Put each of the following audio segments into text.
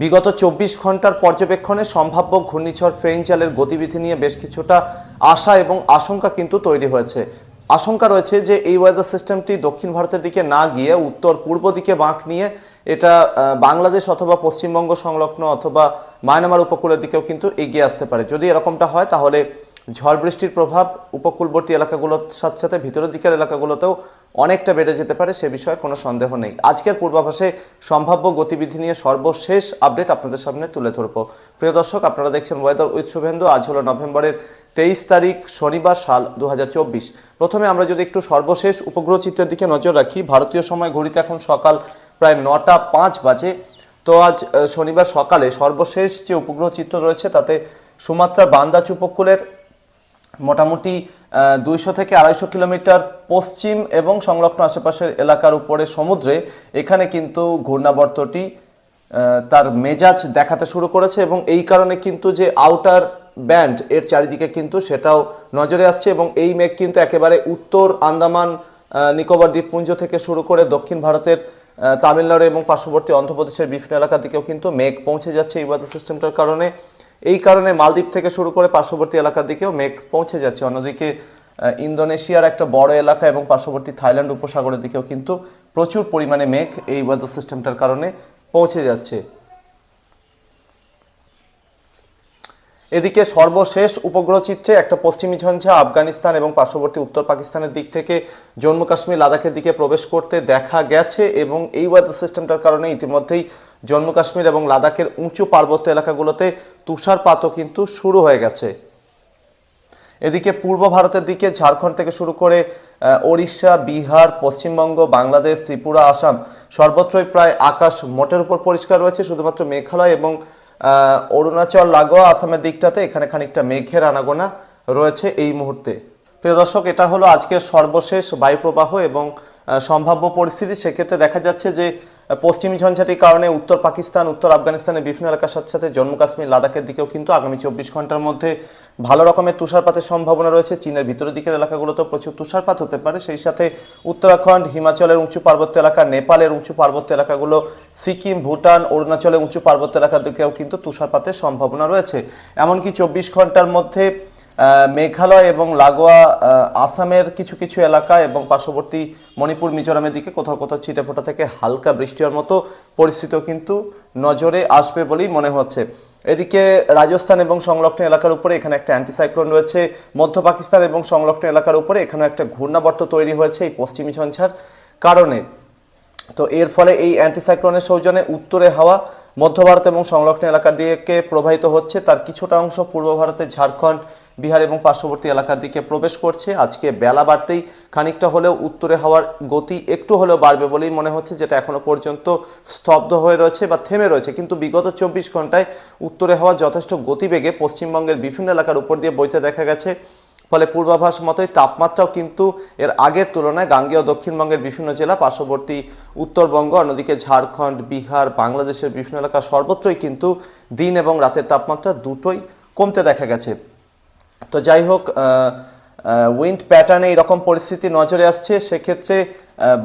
বিগত 24 ঘন্টার পর্যবেক্ষণে সম্ভাব্য ঘূর্ণিঝড় ফেইঞ্চালের গতিবিধি নিয়ে বেশ কিছুটা আশা এবং আশঙ্কা কিন্তু তৈরি হয়েছে। আশঙ্কা রয়েছে যে এই ওয়েদার সিস্টেমটি দক্ষিণ ভারতের দিকে না গিয়ে উত্তর পূর্ব দিকে বাঁক নিয়ে এটা বাংলাদেশ অথবা পশ্চিমবঙ্গ সংলগ্ন অথবা মায়ানমার উপকূলের দিকেও কিন্তু এগিয়ে আসতে পারে। যদি এরকমটা হয় তাহলে ঝড় বৃষ্টির প্রভাব উপকূলবর্তী এলাকাগুলোর সাথে সাথে ভিতরের দিকের এলাকাগুলোতেও অনেকটা বেড়ে যেতে পারে, সে বিষয়ে কোনো সন্দেহ নেই। আজকের পূর্বাভাসে সম্ভাব্য গতিবিধি নিয়ে সর্বশেষ আপডেট আপনাদের সামনে তুলে ধরব। প্রিয় দর্শক, আপনারা দেখছেন ওয়েদার উইথ শুভেন্দু। আজ হলো নভেম্বরের 23 তারিখ, শনিবার, সাল 2024। প্রথমে আমরা যদি একটু সর্বশেষ উপগ্রহ চিত্রের দিকে নজর রাখি, ভারতীয় সময় ঘড়িতে এখন সকাল প্রায় 9টা 5 বাজে। তো আজ শনিবার সকালে সর্বশেষ যে উপগ্রহ চিত্র রয়েছে তাতে সুমাত্রার বান্দাচ উপকূলের মোটামুটি 200 থেকে 250 কিলোমিটার পশ্চিম এবং সংলগ্ন আশেপাশের এলাকার উপরে সমুদ্রে এখানে কিন্তু ঘূর্ণাবর্তটি তার মেজাজ দেখাতে শুরু করেছে এবং এই কারণে কিন্তু যে আউটার ব্যান্ড এর চারিদিকে কিন্তু সেটাও নজরে আসছে এবং এই মেঘ কিন্তু একেবারে উত্তর আন্দামান নিকোবর দ্বীপপুঞ্জ থেকে শুরু করে দক্ষিণ ভারতের তামিলনাড়ু এবং পার্শ্ববর্তী অন্ধ্রপ্রদেশের বিভিন্ন এলাকার দিকেও কিন্তু মেঘ পৌঁছে যাচ্ছে এই ওয়েদার সিস্টেমটার কারণে। এই কারণে মালদ্বীপ থেকে শুরু করে পার্শ্ববর্তী এলাকার দিকেও মেঘ পৌঁছে যাচ্ছে। অন্যদিকে ইন্দোনেশিয়ার একটা বড় এলাকা এবং পার্শ্ববর্তী থাইল্যান্ড উপসাগরের দিকেও কিন্তু প্রচুর পরিমাণে মেঘ এই ওয়েদার সিস্টেমটার কারণে পৌঁছে যাচ্ছে। এদিকে সর্বশেষ উপগ্রহ চিত্রে একটা পশ্চিমী ঝঞ্ঝা আফগানিস্তান এবং পার্শ্ববর্তী উত্তর পাকিস্তানের দিক থেকে জম্মু কাশ্মীর লাদাখের দিকে প্রবেশ করতে দেখা গেছে এবং এই ওয়েদার সিস্টেমটার কারণে ইতিমধ্যেই জম্মু কাশ্মীর এবং লাদাখের উঁচু পার্বত্য এলাকাগুলোতে তুষারপাতও কিন্তু শুরু হয়ে গেছে। এদিকে পূর্ব ভারতের দিকে ঝাড়খণ্ড থেকে শুরু করে ওড়িশা, বিহার, পশ্চিমবঙ্গ, বাংলাদেশ, ত্রিপুরা, আসাম সর্বত্রই প্রায় আকাশ মোটের উপর পরিষ্কার রয়েছে। শুধুমাত্র মেঘালয় এবং অরুণাচল লাগোয়া আসামের দিকটাতে এখানে খানিকটা মেঘের আনাগোনা রয়েছে এই মুহূর্তে। প্রিয় দর্শক, এটা হলো আজকের সর্বশেষ বায়ুপ্রবাহ এবং সম্ভাব্য পরিস্থিতি। সেক্ষেত্রে দেখা যাচ্ছে যে পশ্চিমী ঝঞ্ঝাটির কারণে উত্তর পাকিস্তান, উত্তর আফগানিস্তানের বিভিন্ন এলাকার সাথে সাথে জম্মু কাশ্মীর, লাদাখের দিকেও কিন্তু আগামী 24 ঘন্টার মধ্যে ভালো রকমের তুষারপাতের সম্ভাবনা রয়েছে। চীনের ভিতরের দিকের এলাকাগুলোতেও প্রচুর তুষারপাত হতে পারে। সেই সাথে উত্তরাখণ্ড, হিমাচলের উঁচু পার্বত্য এলাকা, নেপালের উঁচু পার্বত্য এলাকাগুলো, সিকিম, ভুটান, অরুণাচলের উঁচু পার্বত্য এলাকার দিকেও কিন্তু তুষারপাতের সম্ভাবনা রয়েছে। এমনকি 24 ঘন্টার মধ্যে মেঘালয় এবং লাগোয়া আসামের কিছু কিছু এলাকা এবং পার্শ্ববর্তী মণিপুর, মিজোরামের দিকে কোথাও কোথাও ছিটেফোঁটা থেকে হালকা বৃষ্টি হওয়ার মতো পরিস্থিতিও কিন্তু নজরে আসবে বলেই মনে হচ্ছে। এদিকে রাজস্থান এবং সংলগ্ন এলাকার উপরে এখানে একটা অ্যান্টিসাইক্লোন রয়েছে। মধ্য পাকিস্তান এবং সংলগ্ন এলাকার উপরে এখানে একটা ঘূর্ণাবর্ত তৈরি হয়েছে এই পশ্চিমী ঝঞ্ঝার কারণে। তো এর ফলে এই অ্যান্টিসাইক্লোনের সৌজন্যে উত্তরে হাওয়া মধ্য ভারত এবং সংলগ্ন এলাকার দিকে প্রবাহিত হচ্ছে। তার কিছুটা অংশ পূর্ব ভারতের ঝাড়খণ্ড, বিহার এবং পার্শ্ববর্তী এলাকার দিকে প্রবেশ করছে। আজকে বেলা বাড়তেই খানিকটা হলেও উত্তরে হাওয়ার গতি একটু হলেও বাড়বে বলেই মনে হচ্ছে, যেটা এখনো পর্যন্ত স্তব্ধ হয়ে রয়েছে বা থেমে রয়েছে। কিন্তু বিগত 24 ঘন্টায় উত্তরে হাওয়া যথেষ্ট গতিবেগে পশ্চিমবঙ্গের বিভিন্ন এলাকার উপর দিয়ে বইতে দেখা গেছে। ফলে পূর্বাভাস মতোই তাপমাত্রাও কিন্তু এর আগের তুলনায় গাঙ্গেয় দক্ষিণবঙ্গের বিভিন্ন জেলা, পার্শ্ববর্তী উত্তরবঙ্গ, অন্যদিকে ঝাড়খণ্ড, বিহার, বাংলাদেশের বিভিন্ন এলাকা সর্বত্রই কিন্তু দিন এবং রাতের তাপমাত্রা দুটোই কমতে দেখা গেছে। তো যাই হোক, উইন্ড প্যাটার্নে এইরকম পরিস্থিতি নজরে আসছে। সেক্ষেত্রে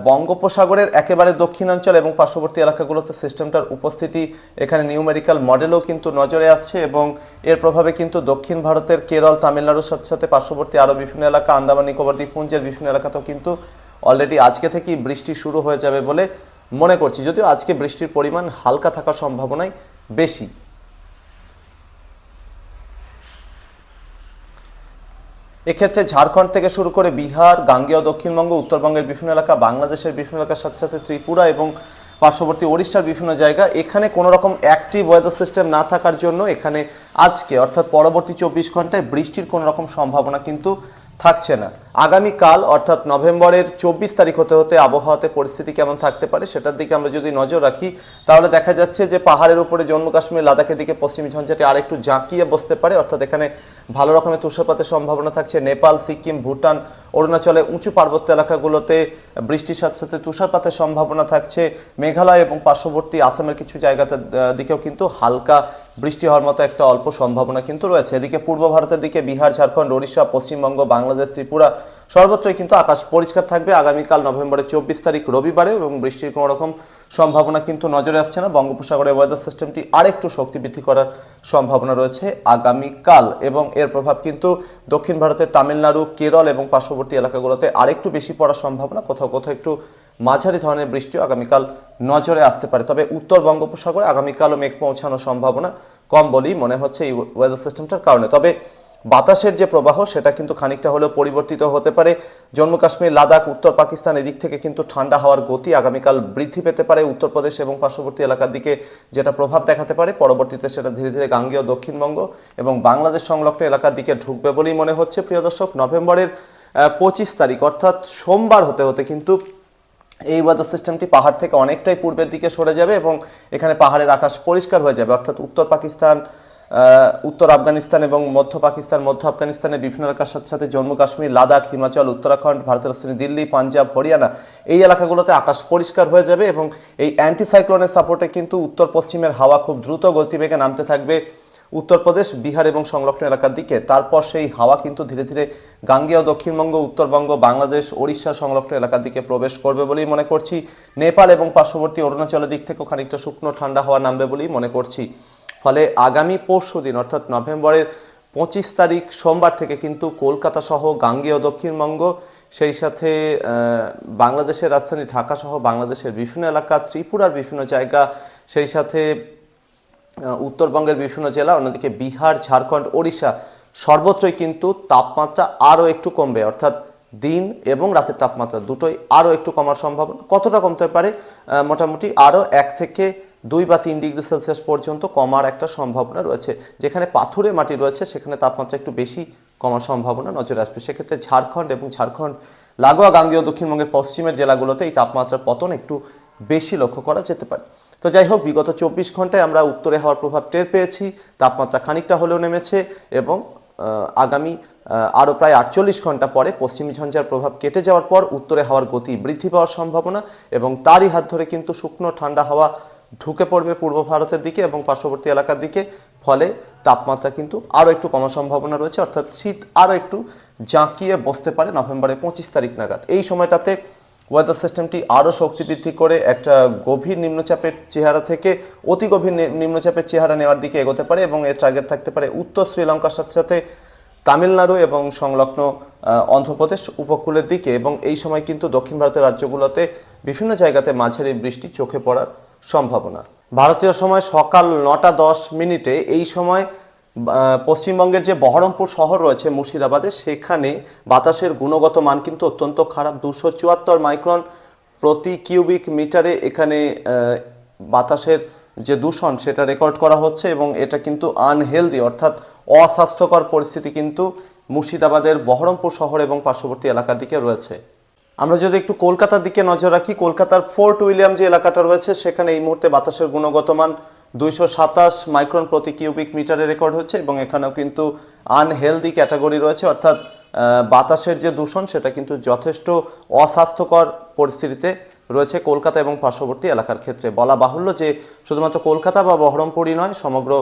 বঙ্গোপসাগরের একেবারে দক্ষিণাঞ্চল এবং পার্শ্ববর্তী এলাকাগুলোতে সিস্টেমটার উপস্থিতি এখানে নিউমেরিক্যাল মডেলও কিন্তু নজরে আসছে এবং এর প্রভাবে কিন্তু দক্ষিণ ভারতের কেরল, তামিলনাড়ুর সাথে সাথে পার্শ্ববর্তী আরও বিভিন্ন এলাকা, আন্দামান নিকোবর দ্বীপপুঞ্জের বিভিন্ন এলাকাতেও কিন্তু অলরেডি আজকে থেকেই বৃষ্টি শুরু হয়ে যাবে বলে মনে করছি, যদিও আজকে বৃষ্টির পরিমাণ হালকা থাকার সম্ভাবনাই বেশি। এক্ষেত্রে ঝাড়খণ্ড থেকে শুরু করে বিহার, গাঙ্গেয় দক্ষিণবঙ্গ, উত্তরবঙ্গের বিভিন্ন এলাকা, বাংলাদেশের বিভিন্ন এলাকার সাথে সাথে ত্রিপুরা এবং পার্শ্ববর্তী ওড়িশার বিভিন্ন জায়গা, এখানে কোনো রকম অ্যাক্টিভ ওয়েদার সিস্টেম না থাকার জন্য এখানে আজকে অর্থাৎ পরবর্তী 24 ঘন্টায় বৃষ্টির কোনো রকম সম্ভাবনা কিন্তু থাকছে না। আগামীকাল অর্থাৎ নভেম্বরের 24 তারিখ হতে হতে আবহাওয়াতে পরিস্থিতি কেমন থাকতে পারে সেটার দিকে আমরা যদি নজর রাখি, তাহলে দেখা যাচ্ছে যে পাহাড়ের উপরে জম্মু কাশ্মীর, লাদাখের দিকে পশ্চিমী ঝঞ্ঝাটি আর একটু জাঁকিয়ে বসতে পারে। অর্থাৎ এখানে ভালো রকমের তুষারপাতের সম্ভাবনা থাকছে। নেপাল, সিকিম, ভুটান, অরুণাচলে উঁচু পার্বত্য এলাকাগুলোতে বৃষ্টির সাথে সাথে তুষারপাতের সম্ভাবনা থাকছে। মেঘালয় এবং পার্শ্ববর্তী আসামের কিছু জায়গাতে দিকেও কিন্তু হালকা বৃষ্টি হওয়ার মতো একটা অল্প সম্ভাবনা কিন্তু রয়েছে। এদিকে পূর্ব ভারতের দিকে বিহার, ঝাড়খণ্ড, ওড়িশা, পশ্চিমবঙ্গ, বাংলাদেশ, ত্রিপুরা সর্বত্রই কিন্তু আকাশ পরিষ্কার থাকবে আগামীকাল নভেম্বরের 24 তারিখ রবিবারে, এবং বৃষ্টির কোনো রকম সম্ভাবনা কিন্তু নজরে আসছে না। বঙ্গোপসাগরের ওয়েদার সিস্টেমটি আরেকটু শক্তি বৃদ্ধি করার সম্ভাবনা রয়েছে আগামীকাল, এবং এর প্রভাব কিন্তু দক্ষিণ ভারতের তামিলনাড়ু, কেরল এবং পার্শ্ববর্তী এলাকাগুলোতে আরেকটু বেশি পড়ার সম্ভাবনা, কোথাও কোথাও একটু মাঝারি ধরনের বৃষ্টিও আগামীকাল নজরে আসতে পারে। তবে উত্তর বঙ্গোপসাগরে আগামীকালও মেঘ পৌঁছানোর সম্ভাবনা কম বলেই মনে হচ্ছে এই ওয়েদার সিস্টেমটার কারণে। তবে বাতাসের যে প্রবাহ সেটা কিন্তু খানিকটা হলেও পরিবর্তিত হতে পারে। জম্মু কাশ্মীর, লাদাখ, উত্তর পাকিস্তান এদিক থেকে কিন্তু ঠান্ডা হওয়ার গতি আগামীকাল বৃদ্ধি পেতে পারে। উত্তরপ্রদেশ এবং পার্শ্ববর্তী এলাকার দিকে যেটা প্রভাব দেখাতে পারে, পরবর্তীতে সেটা ধীরে ধীরে গাঙ্গেয় দক্ষিণবঙ্গ এবং বাংলাদেশ সংলগ্ন এলাকার দিকে ঢুকবে বলেই মনে হচ্ছে। প্রিয় দর্শক, নভেম্বরের 25 তারিখ অর্থাৎ সোমবার হতে হতে কিন্তু এই ওয়েদার সিস্টেমটি পাহাড় থেকে অনেকটাই পূর্বের দিকে সরে যাবে এবং এখানে পাহাড়ের আকাশ পরিষ্কার হয়ে যাবে। অর্থাৎ উত্তর পাকিস্তান, উত্তর আফগানিস্তান এবং মধ্য পাকিস্তান, মধ্য আফগানিস্তানের বিভিন্ন এলাকার সাথে সাথে জম্মু কাশ্মীর, লাদাখ, হিমাচল, উত্তরাখণ্ড, ভারতের রাজধানী দিল্লি, পাঞ্জাব, হরিয়ানা এই এলাকাগুলোতে আকাশ পরিষ্কার হয়ে যাবে এবং এই অ্যান্টিসাইক্লোনের সাপোর্টে কিন্তু উত্তর পশ্চিমের হাওয়া খুব দ্রুত গতিবেগে নামতে থাকবে উত্তরপ্রদেশ, বিহার এবং সংলগ্ন এলাকার দিকে। তারপর সেই হাওয়া কিন্তু ধীরে ধীরে গাঙ্গেয় দক্ষিণবঙ্গ, উত্তরবঙ্গ, বাংলাদেশ, ওড়িশা সংলগ্ন এলাকার দিকে প্রবেশ করবে বলেই মনে করছি। নেপাল এবং পার্শ্ববর্তী অরুণাচলের দিক থেকেও খানিকটা শুকনো ঠান্ডা হাওয়া নামবে বলেই মনে করছি। ফলে আগামী পরশু দিন অর্থাৎ নভেম্বরের 25 তারিখ সোমবার থেকে কিন্তু কলকাতা সহ গাঙ্গেয় দক্ষিণবঙ্গ, সেই সাথে বাংলাদেশের রাজধানী ঢাকা সহ বাংলাদেশের বিভিন্ন এলাকা, ত্রিপুরার বিভিন্ন জায়গা, সেই সাথে উত্তরবঙ্গের বিভিন্ন জেলা, অন্যদিকে বিহার, ঝাড়খণ্ড, ওড়িশা সর্বত্রই কিন্তু তাপমাত্রা আরও একটু কমবে। অর্থাৎ দিন এবং রাতের তাপমাত্রা দুটোই আরও একটু কমার সম্ভাবনা। কতটা কমতে পারে? মোটামুটি আরও 1 থেকে 2 বা 3 ডিগ্রি সেলসিয়াস পর্যন্ত কমার একটা সম্ভাবনা রয়েছে। যেখানে পাথুরে মাটি রয়েছে সেখানে তাপমাত্রা একটু বেশি কমার সম্ভাবনা নজরে আসবে। সেক্ষেত্রে ঝাড়খণ্ড এবং ঝাড়খণ্ড লাগোয়া গাঙ্গেয় দক্ষিণবঙ্গের পশ্চিমের জেলাগুলোতে এই তাপমাত্রার পতন একটু বেশি লক্ষ্য করা যেতে পারে। তো যাই হোক, বিগত 24 ঘন্টায় আমরা উত্তরে হওয়ার প্রভাব টের পেয়েছি, তাপমাত্রা খানিকটা হলেও নেমেছে এবং আগামী আরও প্রায় 48 ঘন্টা পরে পশ্চিমী ঝঞ্ঝার প্রভাব কেটে যাওয়ার পর উত্তরে হাওয়ার গতি বৃদ্ধি পাওয়ার সম্ভাবনা এবং তারই হাত ধরে কিন্তু শুকনো ঠান্ডা হাওয়া ঢুকে পড়বে পূর্ব ভারতের দিকে এবং পার্শ্ববর্তী এলাকার দিকে। ফলে তাপমাত্রা কিন্তু আরও একটু কমার সম্ভাবনা রয়েছে, অর্থাৎ শীত আরও একটু জাঁকিয়ে বসতে পারে নভেম্বরের 25 তারিখ নাগাদ। এই সময়টাতে ওয়েদার সিস্টেমটি আরও শক্তি বৃদ্ধি করে একটা গভীর নিম্নচাপের চেহারা থেকে অতি গভীর নিম্নচাপের চেহারা নেওয়ার দিকে এগোতে পারে এবং এর টার্গেট থাকতে পারে উত্তর শ্রীলঙ্কার সাথে সাথে তামিলনাড়ু এবং সংলগ্ন অন্ধ্রপ্রদেশ উপকূলের দিকে। এবং এই সময় কিন্তু দক্ষিণ ভারতের রাজ্যগুলোতে বিভিন্ন জায়গাতে মাঝারি বৃষ্টি চোখে পড়ার সম্ভাবনা। ভারতীয় সময় সকাল 9:10 এই সময় পশ্চিমবঙ্গের যে বহরমপুর শহর রয়েছে মুর্শিদাবাদে, সেখানে বাতাসের গুণগত মান কিন্তু অত্যন্ত খারাপ। 274 মাইক্রন প্রতি কিউবিক মিটারে এখানে বাতাসের যে দূষণ সেটা রেকর্ড করা হচ্ছে এবং এটা কিন্তু আনহেলদি অর্থাৎ অস্বাস্থ্যকর পরিস্থিতি কিন্তু মুর্শিদাবাদের বহরমপুর শহর এবং পার্শ্ববর্তী এলাকার দিকে রয়েছে। আমরা যদি একটু কলকাতার দিকে নজর রাখি, কলকাতার ফোর্ট উইলিয়াম যে এলাকাটা রয়েছে সেখানে এই মুহূর্তে বাতাসের গুণগত মান 227 মাইক্রন প্রতি কিউবিক মিটারে রেকর্ড হচ্ছে এবং এখানেও কিন্তু আনহেলদি ক্যাটাগরি রয়েছে, অর্থাৎ বাতাসের যে দূষণ সেটা কিন্তু যথেষ্ট অস্বাস্থ্যকর পরিস্থিতিতে রয়েছে কলকাতা এবং পার্শ্ববর্তী এলাকার ক্ষেত্রে। বলা বাহুল্য যে শুধুমাত্র কলকাতা বা বহরমপুরই নয়, সমগ্র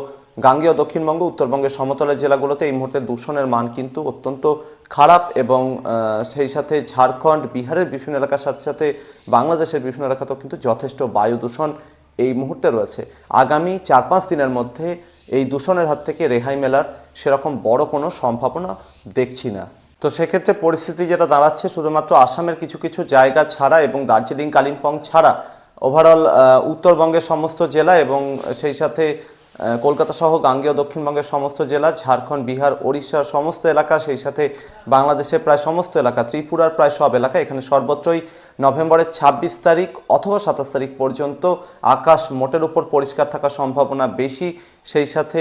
গাঙ্গেয় দক্ষিণবঙ্গ, উত্তরবঙ্গের সমতলের জেলাগুলোতে এই মুহূর্তে দূষণের মান কিন্তু অত্যন্ত খারাপ এবং সেই সাথে ঝাড়খণ্ড, বিহারের বিভিন্ন এলাকার সাথে সাথে বাংলাদেশের বিভিন্ন এলাকাতেও কিন্তু যথেষ্ট বায়ু দূষণ এই মুহূর্তে রয়েছে। আগামী 4-5 দিনের মধ্যে এই দূষণের হাত থেকে রেহাই মেলার সেরকম বড় কোনো সম্ভাবনা দেখছি না। তো সেক্ষেত্রে পরিস্থিতি যেটা দাঁড়াচ্ছে, শুধুমাত্র আসামের কিছু কিছু জায়গা ছাড়া এবং দার্জিলিং, কালিম্পং ছাড়া ওভারঅল উত্তরবঙ্গের সমস্ত জেলা এবং সেই সাথে কলকাতা সহ গাঙ্গেয় দক্ষিণবঙ্গের সমস্ত জেলা, ঝাড়খণ্ড, বিহার, ওড়িশার সমস্ত এলাকা, সেই সাথে বাংলাদেশের প্রায় সমস্ত এলাকা, ত্রিপুরার প্রায় সব এলাকা, এখানে সর্বত্রই নভেম্বরের 26 তারিখ অথবা 27 তারিখ পর্যন্ত আকাশ মোটের উপর পরিষ্কার থাকার সম্ভাবনা বেশি। সেই সাথে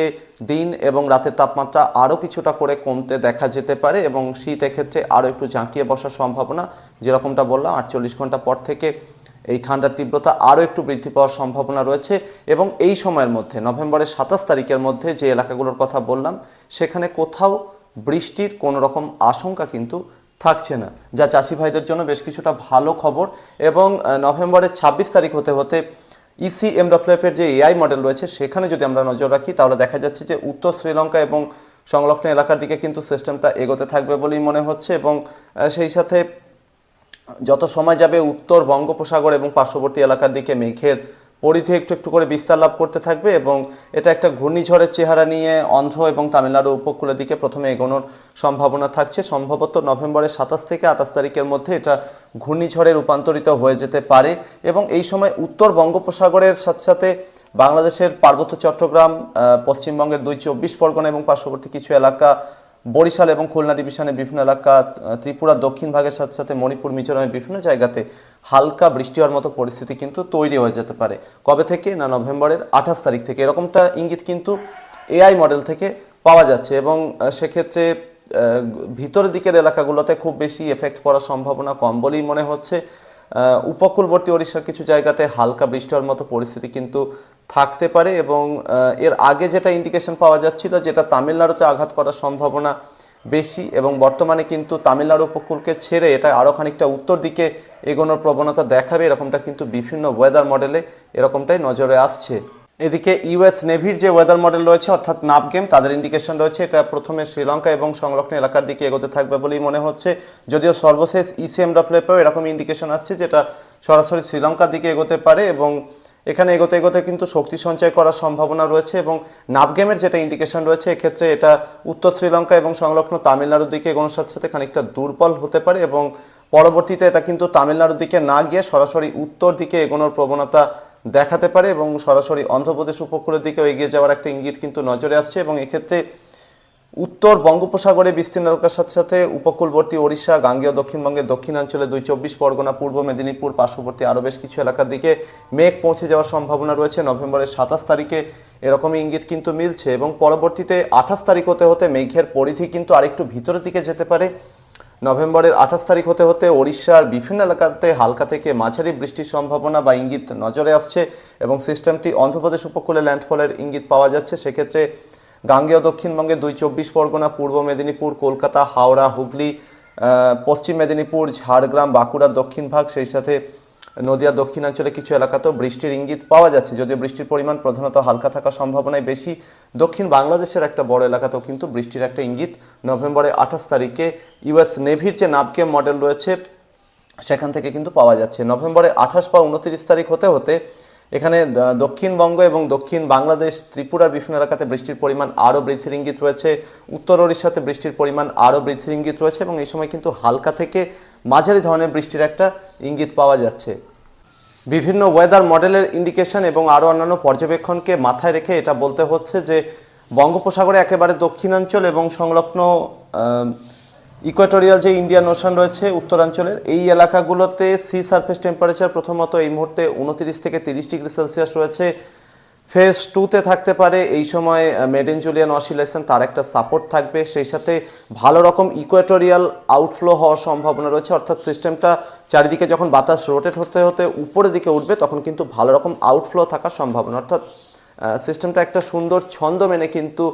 দিন এবং রাতের তাপমাত্রা আরও কিছুটা করে কমতে দেখা যেতে পারে এবং শীত এক্ষেত্রে আরও একটু জাঁকিয়ে বসার সম্ভাবনা, যেরকমটা বললাম 48 ঘন্টা পর থেকে এই ঠান্ডার তীব্রতা আরও একটু বৃদ্ধি পাওয়ার সম্ভাবনা রয়েছে। এবং এই সময়ের মধ্যে নভেম্বরের 27 তারিখের মধ্যে যে এলাকাগুলোর কথা বললাম সেখানে কোথাও বৃষ্টির কোনো রকম আশঙ্কা কিন্তু থাকছে না, যা চাষি ভাইদের জন্য বেশ কিছুটা ভালো খবর। এবং নভেম্বরের 26 তারিখ হতে হতে ECMWF এর যে AI মডেল রয়েছে সেখানে যদি আমরা নজর রাখি তাহলে দেখা যাচ্ছে যে উত্তর শ্রীলঙ্কা এবং সংলগ্ন এলাকার দিকে কিন্তু সিস্টেমটা এগোতে থাকবে বলেই মনে হচ্ছে এবং সেই সাথে যত সময় যাবে উত্তর বঙ্গোপসাগর এবং পার্শ্ববর্তী এলাকার দিকে মেঘের পরিধি একটু একটু করে বিস্তার লাভ করতে থাকবে এবং এটা একটা ঘূর্ণিঝড়ের চেহারা নিয়ে অন্ধ্র এবং তামিলনাড়ু উপকূলের দিকে প্রথমে এগোনোর সম্ভাবনা থাকছে। সম্ভবত নভেম্বরের 27 থেকে 28 তারিখের মধ্যে এটা ঘূর্ণিঝড়ে রূপান্তরিত হয়ে যেতে পারে এবং এই সময় উত্তর বঙ্গোপসাগরের সাথে সাথে বাংলাদেশের পার্বত্য চট্টগ্রাম, পশ্চিমবঙ্গের 24 পরগনা এবং পার্শ্ববর্তী কিছু এলাকা, বরিশাল এবং খুলনা ডিভিশনের বিভিন্ন এলাকা, ত্রিপুরার দক্ষিণ ভাগের সাথে সাথে মণিপুর, মিজোরামের বিভিন্ন জায়গাতে হালকা বৃষ্টি হওয়ার মতো পরিস্থিতি কিন্তু তৈরি হয়ে যেতে পারে। কবে থেকে? না, নভেম্বরের 28 তারিখ থেকে। এরকমটা ইঙ্গিত কিন্তু এআই মডেল থেকে পাওয়া যাচ্ছে এবং সেক্ষেত্রে ভিতরের দিকের এলাকাগুলোতে খুব বেশি এফেক্ট পড়ার সম্ভাবনা কম বলেই মনে হচ্ছে। উপকূলবর্তী ওড়িশার কিছু জায়গাতে হালকা বৃষ্টি হওয়ার মতো পরিস্থিতি কিন্তু থাকতে পারে এবং এর আগে যেটা ইন্ডিকেশন পাওয়া যাচ্ছিল যেটা তামিলনাড়ুতে আঘাত করার সম্ভাবনা বেশি এবং বর্তমানে কিন্তু তামিলনাড়ু উপকূলকে ছেড়ে এটা আরও খানিকটা উত্তর দিকে এগোনোর প্রবণতা দেখাবে, এরকমটা কিন্তু বিভিন্ন ওয়েদার মডেলে এরকমটাই নজরে আসছে। এদিকে ইউএস নেভির যে ওয়েদার মডেল রয়েছে অর্থাৎ নাভগেম, তাদের ইন্ডিকেশন রয়েছে এটা প্রথমে শ্রীলঙ্কা এবং সংলগ্ন এলাকার দিকে এগোতে থাকবে বলেই মনে হচ্ছে, যদিও সর্বশেষ ইসিএমডব্লিউএফেও এরকম ইন্ডিকেশন আসছে যেটা সরাসরি শ্রীলঙ্কার দিকে এগোতে পারে এবং এখানে এগোতে এগোতে কিন্তু শক্তি সঞ্চয় করার সম্ভাবনা রয়েছে এবং নাভগেমের যেটা ইন্ডিকেশন রয়েছে এক্ষেত্রে এটা উত্তর শ্রীলঙ্কা এবং সংলগ্ন তামিলনাড়ুর দিকে এগোনোর সাথে সাথে খানিকটা দুর্বল হতে পারে এবং পরবর্তীতে এটা কিন্তু তামিলনাড়ুর দিকে না গিয়ে সরাসরি উত্তর দিকে এগোনোর প্রবণতা দেখাতে পারে এবং সরাসরি অন্ধ্রপ্রদেশ উপকূলের দিকেও এগিয়ে যাওয়ার একটা ইঙ্গিত কিন্তু নজরে আসছে এবং এক্ষেত্রে উত্তর বঙ্গোপসাগরে বিস্তীর্ণ এলাকার সাথে সাথে উপকূলবর্তী ওড়িশা, গাঙ্গেয় দক্ষিণবঙ্গের দক্ষিণাঞ্চলে 24 পরগনা, পূর্ব মেদিনীপুর, পার্শ্ববর্তী আরও বেশ কিছু এলাকার দিকে মেঘ পৌঁছে যাওয়ার সম্ভাবনা রয়েছে নভেম্বরের 27 তারিখে, এরকমই ইঙ্গিত কিন্তু মিলছে এবং পরবর্তীতে 28 তারিখ হতে হতে মেঘের পরিধি কিন্তু আরেকটু ভিতরের দিকে যেতে পারে। নভেম্বরের 28 তারিখ হতে হতে ওড়িশার বিভিন্ন এলাকাতে হালকা থেকে মাঝারি বৃষ্টির সম্ভাবনা বা ইঙ্গিত নজরে আসছে এবং সিস্টেমটি অন্ধ্রপ্রদেশ উপকূলে ল্যান্ডফলের ইঙ্গিত পাওয়া যাচ্ছে। সেক্ষেত্রে গাঙ্গেয় দক্ষিণবঙ্গের 24 পরগনা, পূর্ব মেদিনীপুর, কলকাতা, হাওড়া, হুগলি, পশ্চিম মেদিনীপুর, ঝাড়গ্রাম, বাঁকুড়ার দক্ষিণ ভাগ, সেই সাথে নদিয়ার দক্ষিণাঞ্চলে কিছু এলাকাতেও বৃষ্টির ইঙ্গিত পাওয়া যাচ্ছে, যদিও বৃষ্টির পরিমাণ প্রধানত হালকা থাকার সম্ভাবনাই বেশি। দক্ষিণ বাংলাদেশের একটা বড় এলাকাতেও কিন্তু বৃষ্টির একটা ইঙ্গিত নভেম্বরের 28 তারিখে ইউএস নেভির যে নাভগেম মডেল রয়েছে সেখান থেকে কিন্তু পাওয়া যাচ্ছে। নভেম্বরে 28 বা 29 তারিখ হতে হতে এখানে দক্ষিণবঙ্গ এবং দক্ষিণ বাংলাদেশ, ত্রিপুরার বিভিন্ন এলাকাতে বৃষ্টির পরিমাণ আরও বৃদ্ধির ইঙ্গিত রয়েছে, উত্তর ওড়িশাতে বৃষ্টির পরিমাণ আরও বৃদ্ধির ইঙ্গিত রয়েছে এবং এই সময় কিন্তু হালকা থেকে মাঝারি ধরনের বৃষ্টির একটা ইঙ্গিত পাওয়া যাচ্ছে। বিভিন্ন ওয়েদার মডেলের ইন্ডিকেশন এবং আরও অন্যান্য পর্যবেক্ষণকে মাথায় রেখে এটা বলতে হচ্ছে যে বঙ্গোপসাগরে একেবারে দক্ষিণাঞ্চল এবং সংলগ্ন ইকুয়েটোরিয়াল যে ইন্ডিয়ান ওশান রয়েছে উত্তরাঞ্চলের এই এলাকাগুলোতে সি সারফেস টেম্পারেচার প্রথমত এই মুহূর্তে 29 থেকে 30 ডিগ্রি সেলসিয়াস রয়েছে। ফেজ 2তে থাকতে পারে এই সময় মেডেন জুলিয়ান অসিলেশন, তার একটা সাপোর্ট থাকবে, সেই সাথে ভালো রকম ইকুয়েটোরিয়াল আউটফ্লো হওয়ার সম্ভাবনা রয়েছে, অর্থাৎ সিস্টেমটা চারিদিকে যখন বাতাস রোটেট হতে হতে উপরের দিকে উঠবে তখন কিন্তু ভালো রকম আউটফ্লো থাকার সম্ভাবনা, অর্থাৎ সিস্টেমটা একটা সুন্দর ছন্দ মেনে কিন্তু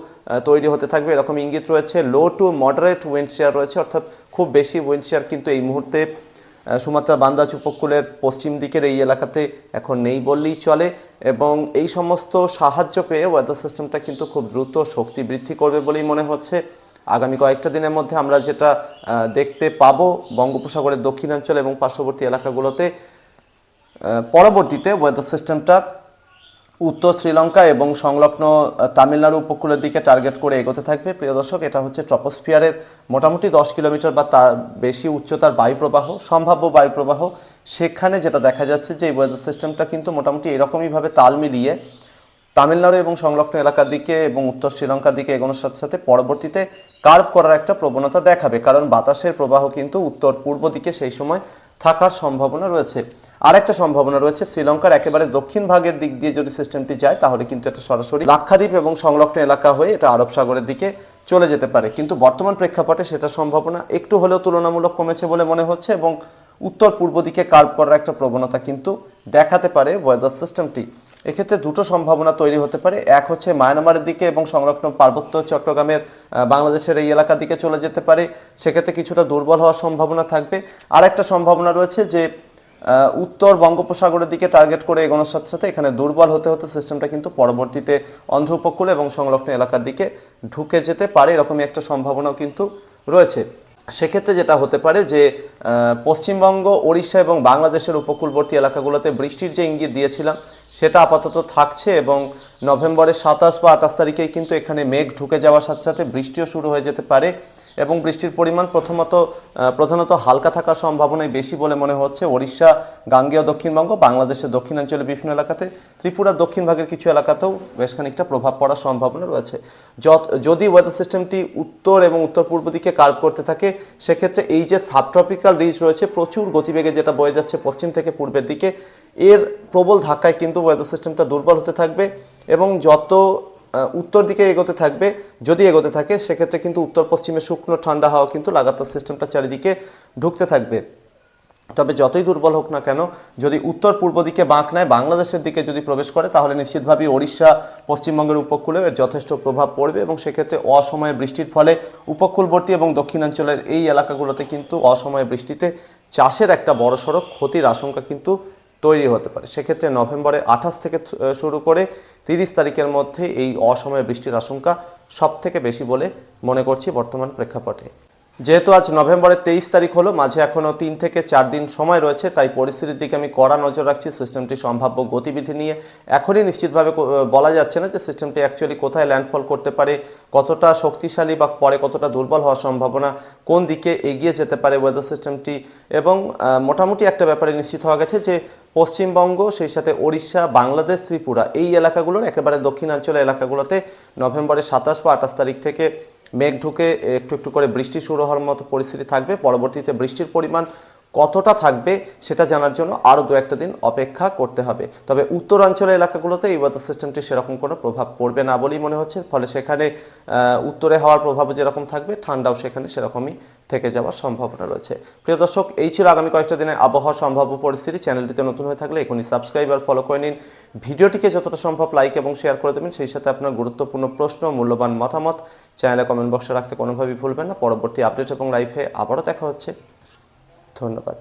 তৈরি হতে থাকবে এরকম ইঙ্গিত রয়েছে। Low to moderate wind share রয়েছে, অর্থাৎ খুব বেশি উইন্ড শেয়ার কিন্তু এই মুহূর্তে সুমাত্রা বান্দাজ উপকূলের পশ্চিম দিকের এই এলাকাতে এখন নেই বললেই চলে এবং এই সমস্ত সাহায্য পেয়ে ওয়েদার সিস্টেমটা কিন্তু খুব দ্রুত শক্তি বৃদ্ধি করবে বলেই মনে হচ্ছে। আগামী কয়েকটা দিনের মধ্যে আমরা যেটা দেখতে পাবো বঙ্গোপসাগরের দক্ষিণাঞ্চল এবং পার্শ্ববর্তী এলাকাগুলোতে পরবর্তীতে ওয়েদার সিস্টেমটা উত্তর শ্রীলঙ্কা এবং সংলগ্ন তামিলনাড়ু উপকূলের দিকে টার্গেট করে এগোতে থাকবে। প্রিয় দর্শক, এটা হচ্ছে ট্রপোস্ফিয়ারের মোটামুটি 10 কিলোমিটার বা তার বেশি উচ্চতার বায়ুপ্রবাহ, সম্ভাব্য বায়ুপ্রবাহ। সেখানে যেটা দেখা যাচ্ছে যে এই ওয়েদার সিস্টেমটা কিন্তু মোটামুটি এরকমইভাবে তাল মিলিয়ে তামিলনাড়ু এবং সংলগ্ন এলাকার দিকে এবং উত্তর শ্রীলঙ্কার দিকে এগোনোর সাথে সাথে পরবর্তীতে কার্ভ করার একটা প্রবণতা দেখাবে, কারণ বাতাসের প্রবাহ কিন্তু উত্তর পূর্ব দিকে সেই সময় থাকার সম্ভাবনা রয়েছে। আরেকটা সম্ভাবনা রয়েছে শ্রীলঙ্কার একেবারে দক্ষিণ ভাগের দিক দিয়ে যদি সিস্টেমটি যায় তাহলে কিন্তু এটা সরাসরি লাক্ষাদ্বীপ এবং সংলগ্ন এলাকা হয়ে এটা আরব সাগরের দিকে চলে যেতে পারে, কিন্তু বর্তমান প্রেক্ষাপটে সেটা সম্ভাবনা একটু হলেও তুলনামূলক কমেছে বলে মনে হচ্ছে এবং উত্তর পূর্ব দিকে কার্ভ করার একটা প্রবণতা কিন্তু দেখাতে পারে ওয়েদার সিস্টেমটি। এক্ষেত্রে দুটো সম্ভাবনা তৈরি হতে পারে, এক হচ্ছে মায়ানমারের দিকে এবং সংলগ্ন পার্বত্য চট্টগ্রামের বাংলাদেশের এই এলাকার দিকে চলে যেতে পারে, সেক্ষেত্রে কিছুটা দুর্বল হওয়ার সম্ভাবনা থাকবে। আর একটা সম্ভাবনা রয়েছে যে উত্তর বঙ্গোপসাগরের দিকে টার্গেট করে এগোনোর সাথে সাথে এখানে দুর্বল হতে হতে সিস্টেমটা কিন্তু পরবর্তীতে অন্ধ্র উপকূল এবং সংলগ্ন এলাকার দিকে ঢুকে যেতে পারে, এরকমই একটা সম্ভাবনাও কিন্তু রয়েছে। সেক্ষেত্রে যেটা হতে পারে যে পশ্চিমবঙ্গ, ওড়িশা এবং বাংলাদেশের উপকূলবর্তী এলাকাগুলোতে বৃষ্টির যে ইঙ্গিত দিয়েছিলাম সেটা আপাতত থাকছে, এবং নভেম্বরের 27 বা 28 তারিখেই কিন্তু এখানে মেঘ ঢুকে যাওয়ার সাথে সাথে বৃষ্টিও শুরু হয়ে যেতে পারে, এবং বৃষ্টির পরিমাণ প্রধানত হালকা থাকার সম্ভাবনাই বেশি বলে মনে হচ্ছে ওড়িশা, গাঙ্গেয় দক্ষিণবঙ্গ, বাংলাদেশের দক্ষিণাঞ্চলের বিভিন্ন এলাকাতে, ত্রিপুরার দক্ষিণ ভাগের কিছু এলাকাতেও বেশ খানিকটা প্রভাব পড়ার সম্ভাবনা রয়েছে। যদি ওয়েদার সিস্টেমটি উত্তর এবং উত্তর পূর্ব দিকে কার্ভ করতে থাকে, সেক্ষেত্রে এই যে সাবট্রপিক্যাল রিজ রয়েছে প্রচুর গতিবেগে যেটা বয়ে যাচ্ছে পশ্চিম থেকে পূর্বের দিকে, এর প্রবল ধাক্কায় কিন্তু ওয়েদার সিস্টেমটা দুর্বল হতে থাকবে, এবং যত উত্তর দিকে এগোতে থাকবে, যদি এগোতে থাকে, সেক্ষেত্রে কিন্তু উত্তর পশ্চিমে শুকনো ঠান্ডা হাওয়া কিন্তু লাগাতার সিস্টেমটা চারিদিকে ঢুকতে থাকবে। তবে যতই দুর্বল হোক না কেন, যদি উত্তর পূর্ব দিকে বাঁক নেয়, বাংলাদেশের দিকে যদি প্রবেশ করে, তাহলে নিশ্চিতভাবেই ওড়িশা, পশ্চিমবঙ্গের উপকূলে এর যথেষ্ট প্রভাব পড়বে, এবং সেক্ষেত্রে অসময়ে বৃষ্টির ফলে উপকূলবর্তী এবং দক্ষিণাঞ্চলের এই এলাকাগুলোতে কিন্তু অসময়ে বৃষ্টিতে চাষের একটা বড়সড় ক্ষতির আশঙ্কা কিন্তু তৈরি হতে পারে। সেক্ষেত্রে নভেম্বরে 28 থেকে শুরু করে 30 তারিখের মধ্যে এই অসময়ে বৃষ্টির আশঙ্কা সব থেকে বেশি বলে মনে করছি বর্তমান প্রেক্ষাপটে। যেহেতু আজ নভেম্বরের 23 তারিখ হলো, মাঝে এখনও 3 থেকে 4 দিন সময় রয়েছে, তাই পরিস্থিতির দিকে আমি কড়া নজর রাখছি। সিস্টেমটি সম্ভাব্য গতিবিধি নিয়ে এখনই নিশ্চিতভাবে বলা যাচ্ছে না যে সিস্টেমটি অ্যাকচুয়ালি কোথায় ল্যান্ডফল করতে পারে, কতটা শক্তিশালী বা পরে কতটা দুর্বল হওয়ার সম্ভাবনা, কোন দিকে এগিয়ে যেতে পারে ওয়েদার সিস্টেমটি, এবং মোটামুটি একটা ব্যাপারে নিশ্চিত হওয়া গেছে যে পশ্চিমবঙ্গ, সেই সাথে ওড়িশা, বাংলাদেশ, ত্রিপুরা এই এলাকাগুলোর একেবারে দক্ষিণাঞ্চলের এলাকাগুলোতে নভেম্বরের 27 বা 28 তারিখ থেকে মেঘ ঢুকে একটু একটু করে বৃষ্টি শুরু হওয়ার মতো পরিস্থিতি থাকবে। পরবর্তীতে বৃষ্টির পরিমাণ কতটা থাকবে সেটা জানার জন্য আরও 2-1 দিন অপেক্ষা করতে হবে। তবে উত্তরাঞ্চলের এলাকাগুলোতে এই ওয়েদার সিস্টেমটি সেরকম কোনো প্রভাব পড়বে না বলেই মনে হচ্ছে, ফলে সেখানে উত্তরে হওয়ার প্রভাব যেরকম থাকবে, ঠান্ডাও সেখানে সেরকমই থেকে যাওয়ার সম্ভাবনা রয়েছে। প্রিয় দর্শক, এই ছিল আগামী কয়েকটা দিনে আবহাওয়ার সম্ভাব্য পরিস্থিতি। চ্যানেলটিতে নতুন হয়ে থাকলে এখনই সাবস্ক্রাইব আর ফলো করে নিন। ভিডিওটিকে যতটা সম্ভব লাইক এবং শেয়ার করে দেবেন, সেই সাথে আপনার গুরুত্বপূর্ণ প্রশ্ন, মূল্যবান মতামত চ্যানেলে কমেন্ট বক্সে রাখতে কোনোভাবেই ভুলবেন না। পরবর্তী আপডেট এবং লাইভে আবারও দেখা হচ্ছে। ধন্যবাদ।